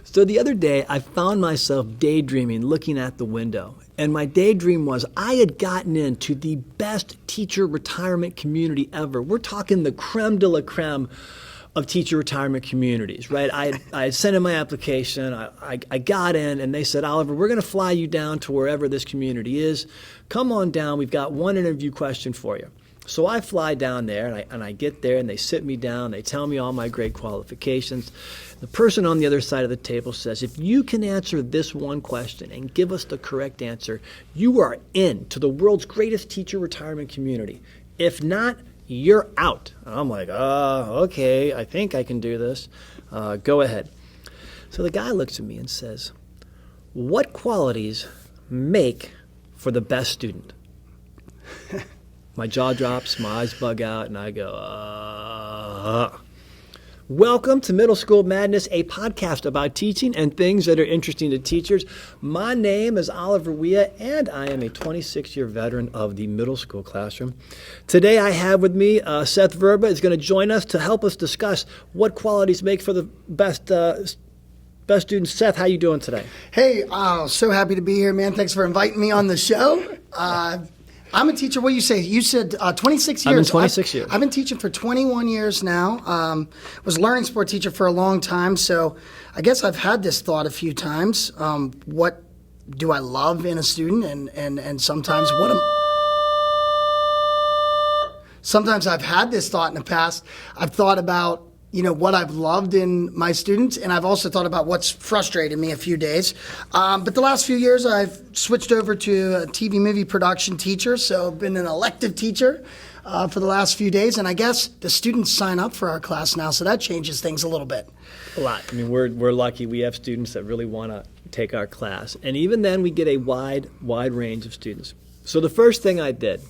So the other day, I found myself daydreaming, looking at the window. And my daydream was I had gotten into the best teacher retirement community ever. We're talking the creme de la creme of teacher retirement communities, right? I had sent in my application. I got in, and they said, Oliver, we're going to fly you down to wherever this community is. Come on down. We've got one interview question for you. So I fly down there, and I get there, and they sit me down. They tell me all my great qualifications. The person on the other side of the table says, if you can answer this one question and give us the correct answer, you are in to the world's greatest teacher retirement community. If not, you're out. And I'm like, okay, I think I can do this. Go ahead. So the guy looks at me and says, what qualities make for the best student? My jaw drops, my eyes bug out, and I go, Welcome to Middle School Madness, a podcast about teaching and things that are interesting to teachers. My name is Oliver Wea, and I am a 26-year veteran of the middle school classroom. Today I have with me Seth Verba is going to join us to help us discuss what qualities make for the best students. Seth, how you doing today? Hey, so happy to be here, man. Thanks for inviting me on the show. I'm a teacher. What do you say? You said 26 years. I've been 26 years. I've been teaching for 21 years now. Was a learning support teacher for a long time, so I guess I've had this thought a few times. What do I love in a student? And sometimes sometimes I've had this thought in the past. I've thought about what I've loved in my students, and I've also thought about what's frustrated me a few days. But the last few years, I've switched over to a TV movie production teacher, so I've been an elective teacher for the last few days, and I guess the students sign up for our class now, so that changes things a little bit. A lot. I mean, we're lucky. We have students that really want to take our class, and even then, we get a wide range of students. So the first thing I did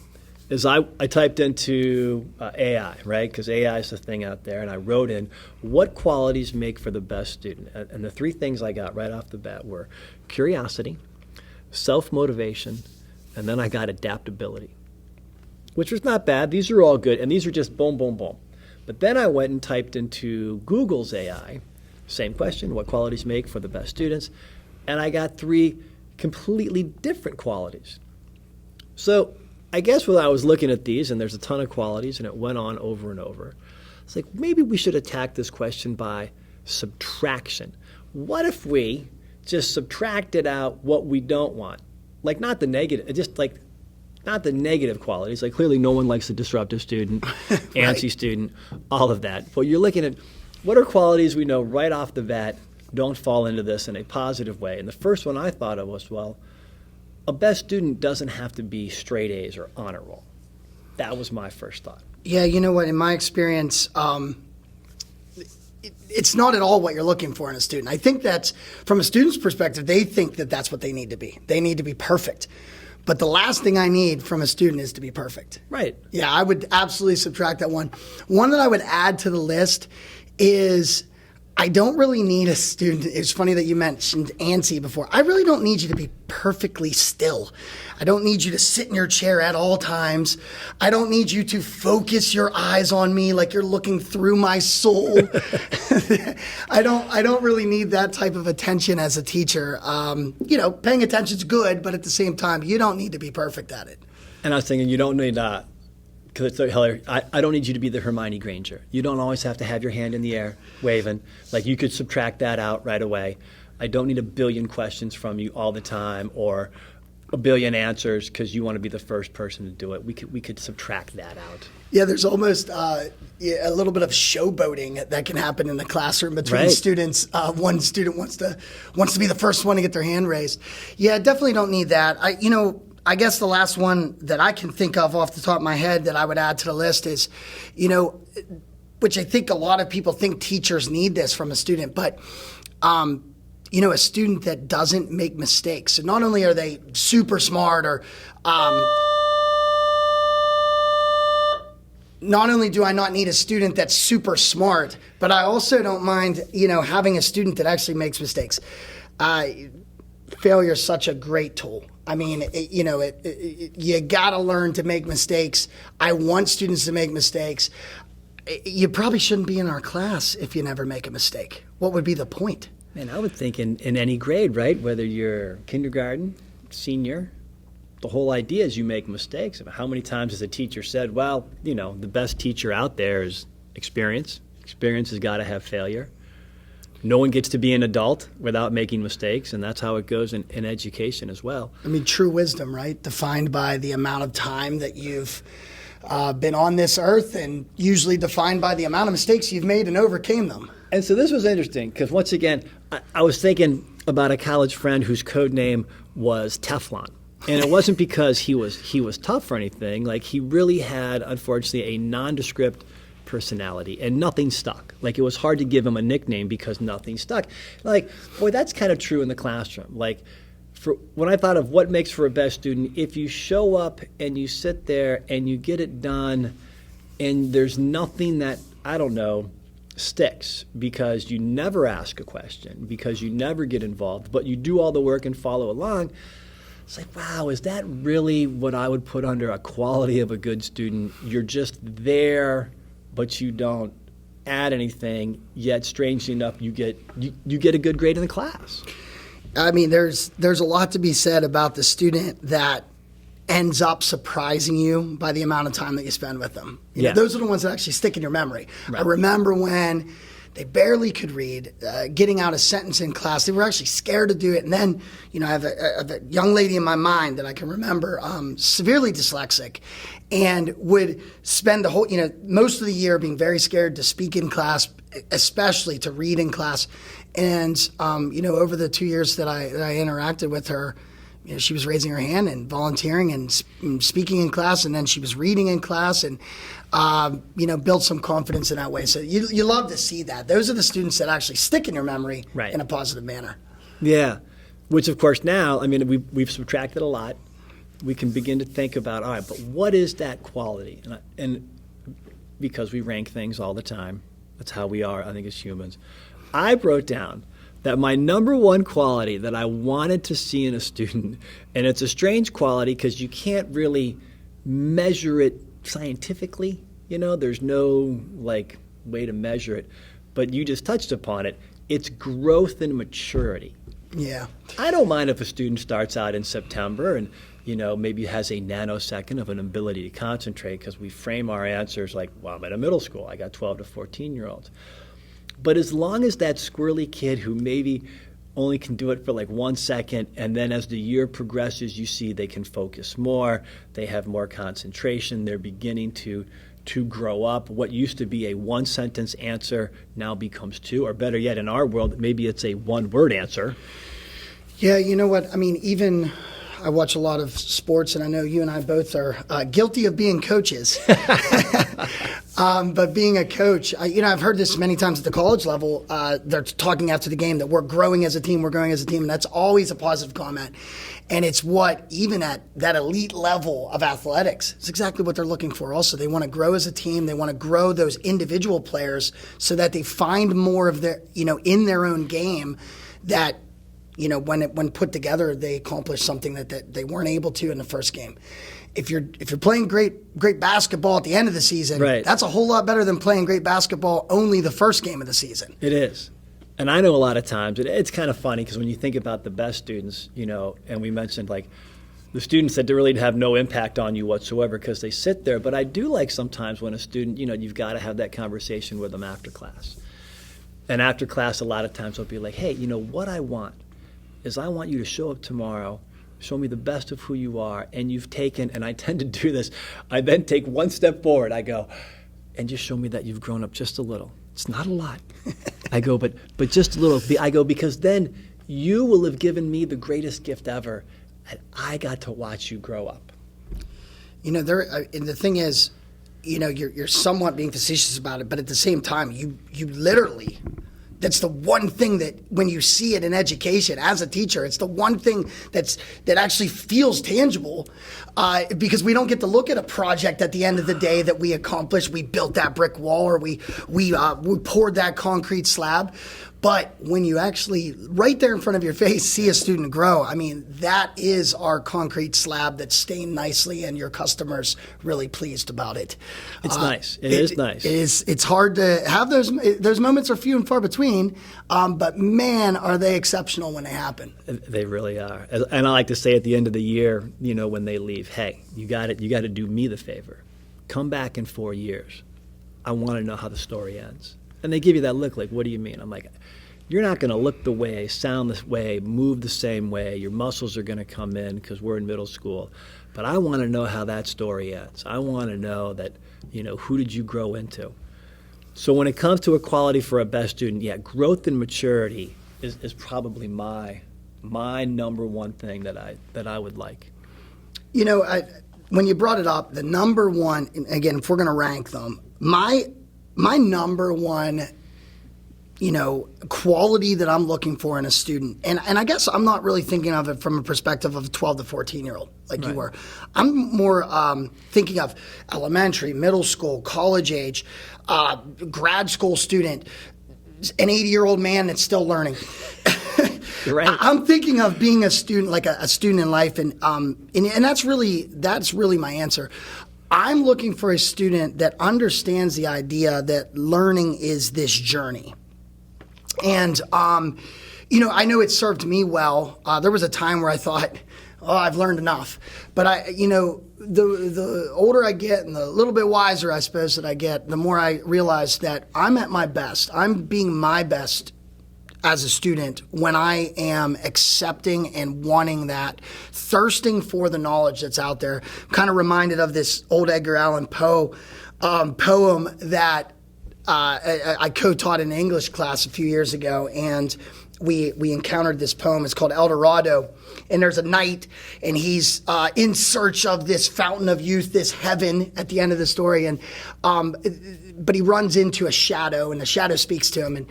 is I typed into AI, right? Because AI is the thing out there, and I wrote in what qualities make for the best student. And the three things I got right off the bat were curiosity, self-motivation, and then I got adaptability, which was not bad. These are all good, and these are just boom, boom, boom. But then I went and typed into Google's AI, same question, what qualities make for the best students, and I got three completely different qualities. So I guess when I was looking at these, and there's a ton of qualities, and it went on over and over, it's like maybe we should attack this question by subtraction. What if we just subtracted out what we don't want? Like not the negative, not the negative qualities. Like clearly no one likes a disruptive student, antsy student, all of that. But you're looking at what are qualities we know right off the bat don't fall into this in a positive way. And the first one I thought of was, well, a best student doesn't have to be straight A's or honor roll. That was my first thought. Yeah, you know what? In my experience, it's not at all what you're looking for in a student. I think that from a student's perspective, they think that that's what they need to be. They need to be perfect. But the last thing I need from a student is to be perfect. Right. Yeah, I would absolutely subtract that one. One that I would add to the list is I don't really need a student. It's funny that you mentioned antsy before. I really don't need you to be perfectly still. I don't need you to sit in your chair at all times. I don't need you to focus your eyes on me like you're looking through my soul. I don't really need that type of attention as a teacher. Paying attention's good, but at the same time, you don't need to be perfect at it. And I was thinking you don't need because it's so hilarious. I don't need you to be the Hermione Granger. You don't always have to have your hand in the air waving. Like you could subtract that out right away. I don't need a billion questions from you all the time or a billion answers because you want to be the first person to do it. We could subtract that out. Yeah, there's almost a little bit of showboating that can happen in the classroom between students. One student wants to be the first one to get their hand raised. Yeah, definitely don't need that. I guess the last one that I can think of off the top of my head that I would add to the list is, which I think a lot of people think teachers need this from a student, but, a student that doesn't make mistakes. So not only are they super smart or, not only do I not need a student that's super smart, but I also don't mind, having a student that actually makes mistakes. Failure is such a great tool. I mean, you got to learn to make mistakes. I want students to make mistakes. You probably shouldn't be in our class if you never make a mistake. What would be the point? Man, I would think in any grade, right? Whether you're kindergarten, senior, the whole idea is you make mistakes. How many times has a teacher said, well, the best teacher out there is experience. Experience has got to have failure. No one gets to be an adult without making mistakes, and that's how it goes in education as well. I mean, true wisdom, right? Defined by the amount of time that you've been on this earth, and usually defined by the amount of mistakes you've made and overcame them. And so this was interesting because, once again, I was thinking about a college friend whose code name was Teflon. And it wasn't because he was tough or anything. Like, he really had, unfortunately, a nondescript personality, and nothing stuck. Like, it was hard to give him a nickname because nothing stuck. Like, boy, that's kind of true in the classroom. Like, when I thought of what makes for a best student, if you show up and you sit there and you get it done and there's nothing that, I don't know, sticks because you never ask a question, because you never get involved, but you do all the work and follow along, it's like, wow, is that really what I would put under a quality of a good student? You're just there, but you don't add anything, yet strangely enough, you get a good grade in the class. I mean, there's a lot to be said about the student that ends up surprising you by the amount of time that you spend with them. You know, those are the ones that actually stick in your memory. Right. I remember when they barely could read, getting out a sentence in class. They were actually scared to do it. And then, I have a young lady in my mind that I can remember, severely dyslexic, and would spend the whole, most of the year being very scared to speak in class, especially to read in class. And, over the 2 years that I interacted with her, she was raising her hand and volunteering and speaking in class, and then she was reading in class, and built some confidence in that way. So you love to see that. Those are the students that actually stick in your memory in a positive manner. Yeah, which of course now, I mean, we've subtracted a lot. We can begin to think about, all right, but what is that quality? And because we rank things all the time, that's how we are, I think, as humans. I wrote down that my number one quality that I wanted to see in a student, and it's a strange quality because you can't really measure it scientifically, there's no way to measure it, but you just touched upon it. It's growth and maturity. Yeah. I don't mind if a student starts out in September and, maybe has a nanosecond of an ability to concentrate, because we frame our answers like, well, I'm at a middle school. I got 12 to 14-year-olds. But as long as that squirrely kid who maybe only can do it for 1 second, and then as the year progresses, you see they can focus more, they have more concentration, they're beginning to grow up. What used to be a one-sentence answer now becomes two, or better yet, in our world, maybe it's a one-word answer. Yeah, you know what? I mean, even I watch a lot of sports, and I know you and I both are guilty of being coaches. But being a coach, I've heard this many times at the college level. They're talking after the game that we're growing as a team, and that's always a positive comment. And it's what, even at that elite level of athletics, it's exactly what they're looking for also. They want to grow as a team. They want to grow those individual players so that they find more of their, in their own game that, when put together, they accomplish something that they weren't able to in the first game. If you're playing great basketball at the end of the season, that's a whole lot better than playing great basketball only the first game of the season. It is. And I know a lot of times, it's kind of funny because when you think about the best students, and we mentioned the students that really have no impact on you whatsoever because they sit there. But I do like sometimes when a student, you've got to have that conversation with them after class. And after class, a lot of times they'll be like, hey, what I want is I want you to show up tomorrow, show me the best of who you are, and you've taken, and I tend to do this, I then take one step forward. I go, and just show me that you've grown up just a little. It's not a lot. I go, but just a little. I go, because then you will have given me the greatest gift ever, and I got to watch you grow up. And the thing is, you're somewhat being facetious about it, but at the same time, you literally, that's the one thing that when you see it in education as a teacher, it's the one thing that actually feels tangible, because we don't get to look at a project at the end of the day that we accomplished. We built that brick wall, or we poured that concrete slab. But when you actually, right there in front of your face, see a student grow, I mean, that is our concrete slab that's stained nicely, and your customer's really pleased about it. It's nice. It is nice. It's hard to have those moments are few and far between, but man, are they exceptional when they happen. They really are. And I like to say at the end of the year, when they leave, hey, you got to do me the favor. Come back in 4 years. I want to know how the story ends. And they give you that look like, what do you mean? I'm like, you're not going to look the way, sound this way, move the same way. Your muscles are going to come in because we're in middle school. But I want to know how that story ends. I want to know that, who did you grow into? So when it comes to equality for a best student, yeah, growth and maturity is probably my number one thing that I would like. When you brought it up, the number one, again, if we're going to rank them, my number one, quality that I'm looking for in a student, and I guess I'm not really thinking of it from a perspective of a 12 to 14-year-old like you were. I'm more thinking of elementary, middle school, college age, grad school student, an 80-year-old man that's still learning. Right. I'm thinking of being a student, like a student in life, and that's really my answer. I'm looking for a student that understands the idea that learning is this journey. And, I know it served me well. There was a time where I thought, I've learned enough. But the older I get and the little bit wiser, I suppose, that I get, the more I realize that I'm at my best. I'm being my best as a student when I am accepting and wanting that, thirsting for the knowledge that's out there. I'm kind of reminded of this old Edgar Allan Poe poem that I co-taught in an English class a few years ago, and we encountered this poem. It's called El Dorado, and there's a knight, and he's in search of this fountain of youth, this heaven at the end of the story, and but he runs into a shadow, and the shadow speaks to him, and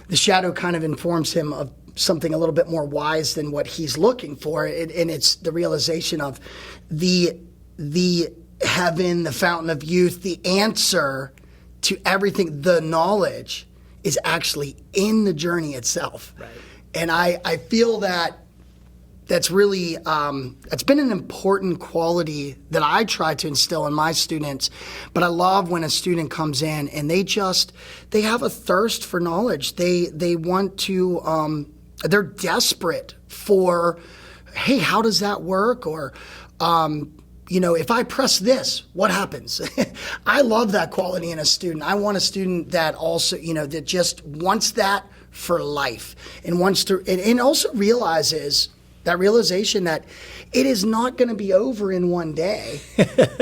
the shadow kind of informs him of something a little bit more wise than what he's looking for, and it's the realization of the heaven, the fountain of youth, the answer to everything, the knowledge is actually in the journey itself. Right. And I feel that's really, it's been an important quality that I try to instill in my students. But I love when a student comes in and they have a thirst for knowledge. They want to, they're desperate for, hey, how does that work? Or, if I press this, what happens? I love that quality in a student. I want a student that also, that just wants that for life and wants to, and also realizes that realization that it is not going to be over in one day.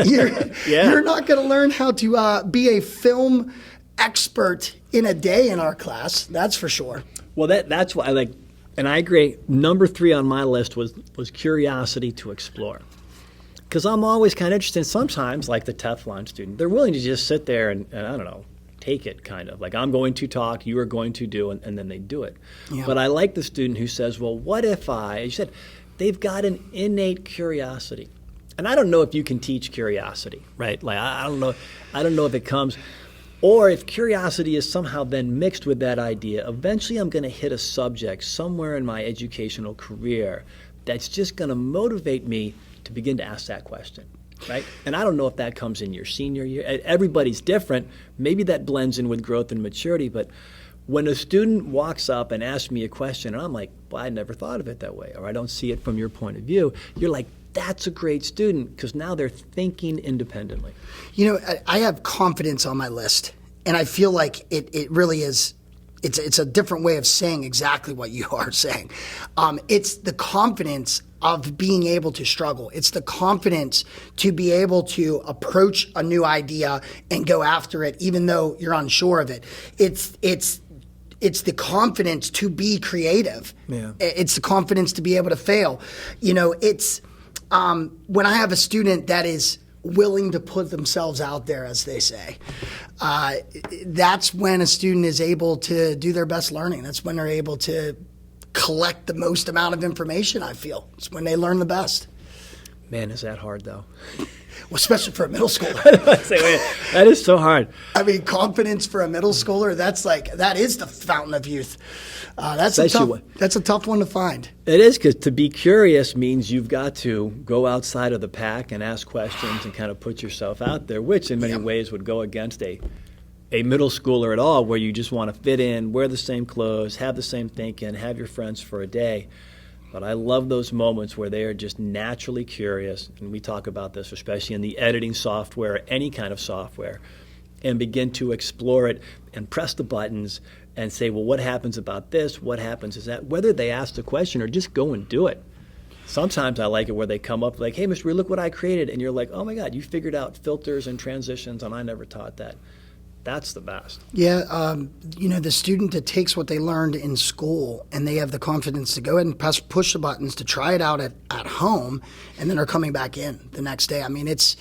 You're not going to learn how to be a film expert in a day in our class. That's for sure. Well, that's why I like, and I agree. Number 3 on my list was curiosity to explore. Because I'm always kind of interested. Sometimes, like the Teflon student, they're willing to just sit there and I don't know, take it kind of. Like, I'm going to talk, you are going to do, and then they do it. Yeah. But I like the student who says, well, what if you said, they've got an innate curiosity. And I don't know if you can teach curiosity, right? Like, I don't know if it comes, or if curiosity is somehow then mixed with that idea. Eventually, I'm going to hit a subject somewhere in my educational career that's just going to motivate me to begin to ask that question, right? And I don't know if that comes in your senior year. Everybody's different. Maybe that blends in with growth and maturity, but when a student walks up and asks me a question and I'm like, well, I never thought of it that way, or I don't see it from your point of view, you're like, that's a great student, because now they're thinking independently. I have confidence on my list, and I feel like it really is. It's a different way of saying exactly what you are saying. It's the confidence of being able to struggle. It's the confidence to be able to approach a new idea and go after it, even though you're unsure of it. It's the confidence to be creative. Yeah. It's the confidence to be able to fail. It's when I have a student that is willing to put themselves out there, as they say, that's when a student is able to do their best learning. That's when they're able to collect the most amount of information, I feel. It's when they learn the best. Man, is that hard, though. Well, especially for a middle schooler. That is so hard. I mean, confidence for a middle schooler, that is the fountain of youth. That's a tough one to find. It is, because to be curious means you've got to go outside of the pack and ask questions and kind of put yourself out there, which in many ways would go against a middle schooler at all, where you just want to fit in, wear the same clothes, have the same thinking, have your friends for a day. But I love those moments where they are just naturally curious, and we talk about this especially in the editing software, any kind of software, and begin to explore it and press the buttons and say, well, what happens about this? What happens is that? Whether they ask the question or just go and do it. Sometimes I like it where they come up like, hey, Mr. Reed, look what I created. And you're like, oh, my God, you figured out filters and transitions, and I never taught that. That's the best. Yeah, the student that takes what they learned in school and they have the confidence to go ahead and push the buttons to try it out at home, and then are coming back in the next day. I mean, it's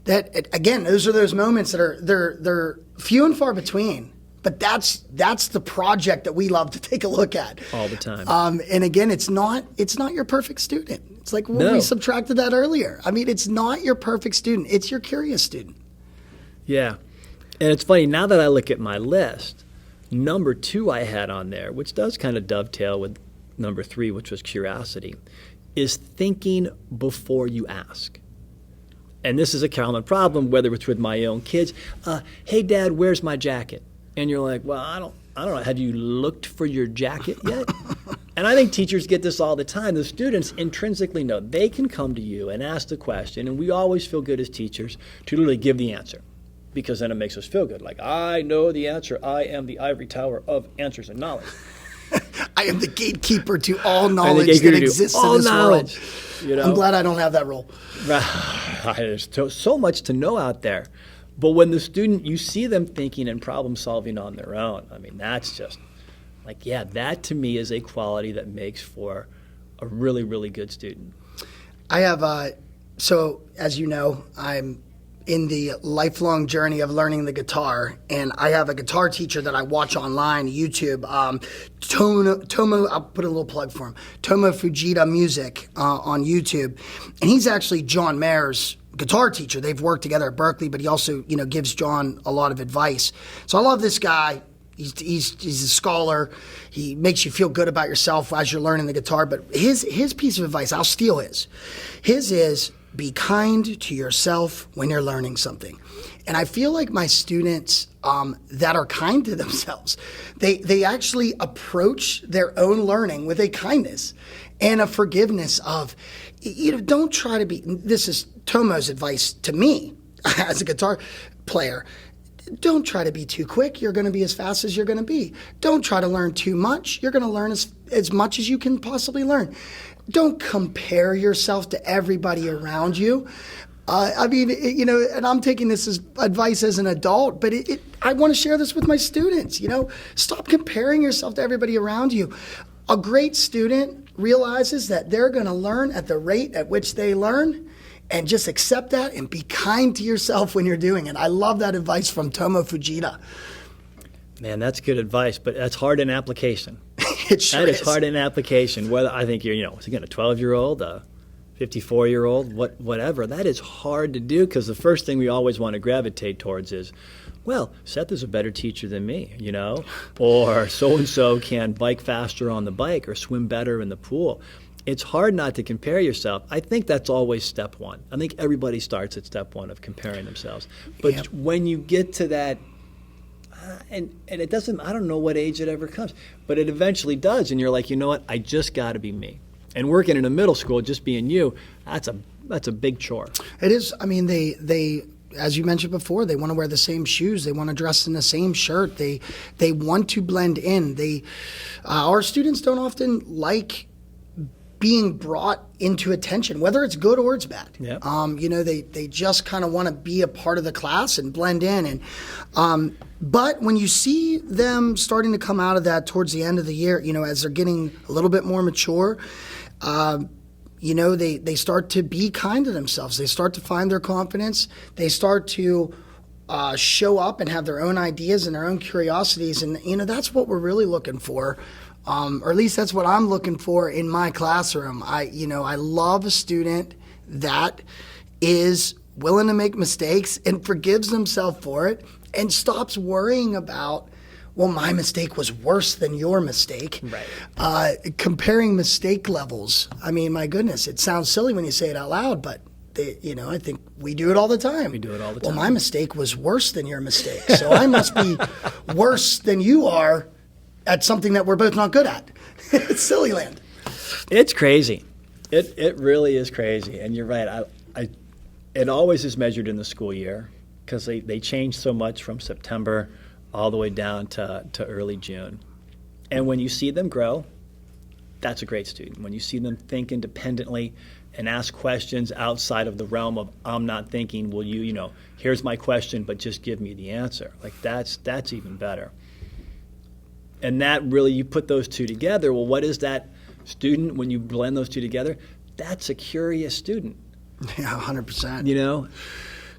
that, again, those are those moments that are they're few and far between. But that's the project that we love to take a look at all the time. And again, it's not your perfect student. It's like when we subtracted that earlier. I mean, it's not your perfect student. It's your curious student. Yeah. And it's funny, now that I look at my list, number 2 I had on there, which does kind of dovetail with number 3, which was curiosity, is thinking before you ask. And this is a common problem, whether it's with my own kids. Hey, Dad, where's my jacket? And you're like, well, I don't know. Have you looked for your jacket yet? And I think teachers get this all the time. The students intrinsically know they can come to you and ask the question, and we always feel good as teachers to literally give the answer, because then it makes us feel good. Like, I know the answer. I am the ivory tower of answers and knowledge. I am the gatekeeper to all knowledge that exists in this world. You know? I'm glad I don't have that role. There's so much to know out there. But when the student, you see them thinking and problem solving on their own, I mean, that's just like, yeah, that to me is a quality that makes for a really, really good student. I have, so as you know, I'm in the lifelong journey of learning the guitar, and I have a guitar teacher that I watch online, YouTube, Tomo, I'll put a little plug for him, Tomo Fujita Music on YouTube, and he's actually John Mayer's guitar teacher. They've worked together at Berkeley, but he also, gives John a lot of advice. So I love this guy. He's a scholar. He makes you feel good about yourself as you're learning the guitar. But his piece of advice, I'll steal his. His is, be kind to yourself when you're learning something. And I feel like my students that are kind to themselves, they actually approach their own learning with a kindness and a forgiveness of, don't try to be, this is Tomo's advice to me as a guitar player. Don't try to be too quick. You're going to be as fast as you're going to be. Don't try to learn too much. You're going to learn as much as you can possibly learn. Don't compare yourself to everybody around you. And I'm taking this as advice as an adult, but I want to share this with my students. Stop comparing yourself to everybody around you. A great student realizes that they're going to learn at the rate at which they learn, and just accept that and be kind to yourself when you're doing it. I love that advice from Tomo Fujita. Man, that's good advice, but that's hard in application. It sure That is hard in application. Whether I think you're, again, a 12-year-old, a 54-year-old, whatever. That is hard to do, because the first thing we always want to gravitate towards is, well, Seth is a better teacher than me, or so-and-so can bike faster on the bike or swim better in the pool. It's hard not to compare yourself. I think that's always step one. I think everybody starts at step one of comparing themselves. But when you get to that, and it doesn't, I don't know what age it ever comes, but it eventually does. And you're like, you know what? I just got to be me. And working in a middle school, just being you, that's a big chore. It is. I mean, they as you mentioned before, they want to wear the same shoes. They want to dress in the same shirt. They want to blend in. Our students don't often like being brought into attention, whether it's good or it's bad. Yep. They just kind of want to be a part of the class and blend in. And but when you see them starting to come out of that towards the end of the year, as they're getting a little bit more mature, they start to be kind to themselves. They start to find their confidence. They start to show up and have their own ideas and their own curiosities. And, that's what we're really looking for. Or at least that's what I'm looking for in my classroom. I love a student that is willing to make mistakes and forgives himself for it and stops worrying about, well, my mistake was worse than your mistake. Right. Comparing mistake levels. I mean, my goodness, it sounds silly when you say it out loud, but I think we do it all the time. We do it all the time. Well, my mistake was worse than your mistake, so I must be worse than you are at something that we're both not good at. It's silly land. It's crazy. It really is crazy. And you're right. It always is measured in the school year because they change so much from September all the way down to early June. And when you see them grow, that's a great student. When you see them think independently and ask questions outside of the realm of I'm not thinking, will you, here's my question, but just give me the answer. Like that's even better. And that really, you put those two together, well, what is that student when you blend those two together? That's a curious student. Yeah, 100%.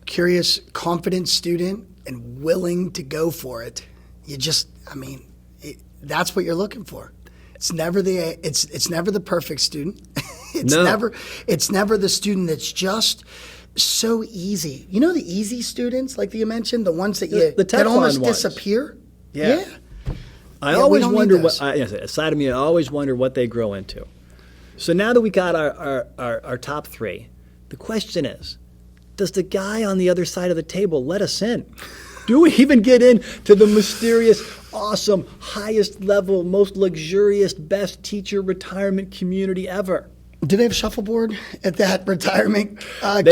Curious, confident student and willing to go for it. That's what you're looking for. It's never the perfect student. It's never the student that's just so easy. You know the easy students, like you mentioned, the ones that almost disappear? Yeah. I always wonder aside of me, I always wonder what they grow into. So now that we got our top three, the question is, does the guy on the other side of the table let us in? Do we even get into the mysterious, awesome, highest level, most luxurious, best teacher retirement community ever? Do they have shuffleboard at that retirement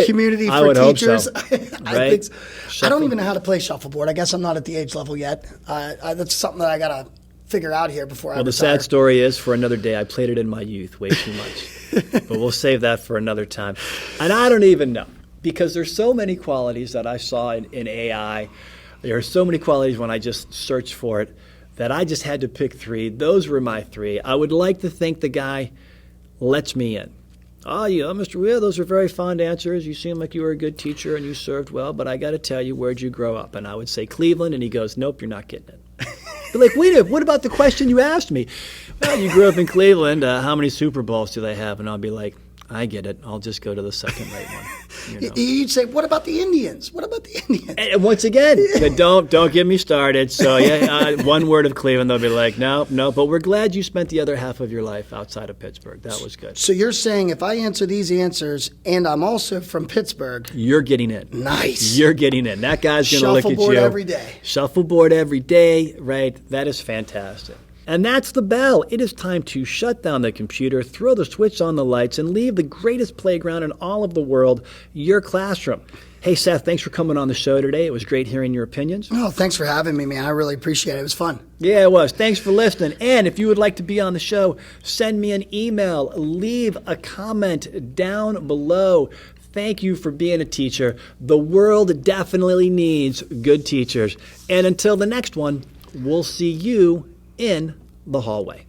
community I for would teachers? Hope so. I think so. I don't even know how to play shuffleboard. I guess I'm not at the age level yet. That's something that I got to figure out here before I retire. Well, the sad story is, for another day, I played it in my youth way too much. But we'll save that for another time. And I don't even know, because there's so many qualities that I saw in AI. There are so many qualities when I just searched for it that I just had to pick three. Those were my three. I would like to think the guy lets me in. Oh, yeah, Mr. Weir, those are very fond answers. You seem like you were a good teacher and you served well, but I got to tell you, where'd you grow up? And I would say Cleveland, and he goes, nope, you're not getting it. But like, wait a minute, what about the question you asked me? Well, you grew up in Cleveland. How many Super Bowls do they have? And I'll be like, I get it. I'll just go to the second-rate one. You'd say, what about the Indians? What about the Indians? And once again, don't get me started. So one word of Cleveland, they'll be like, no. But we're glad you spent the other half of your life outside of Pittsburgh. That was good. So you're saying if I answer these answers and I'm also from Pittsburgh, you're getting in. Nice. You're getting in. That guy's going to look at you. Shuffleboard every day. Shuffleboard every day, right? That is fantastic. And that's the bell. It is time to shut down the computer, throw the switch on the lights, and leave the greatest playground in all of the world, your classroom. Hey, Seth, thanks for coming on the show today. It was great hearing your opinions. Oh, thanks for having me, man. I really appreciate it. It was fun. Yeah, it was. Thanks for listening. And if you would like to be on the show, send me an email. Leave a comment down below. Thank you for being a teacher. The world definitely needs good teachers. And until the next one, we'll see you in the hallway.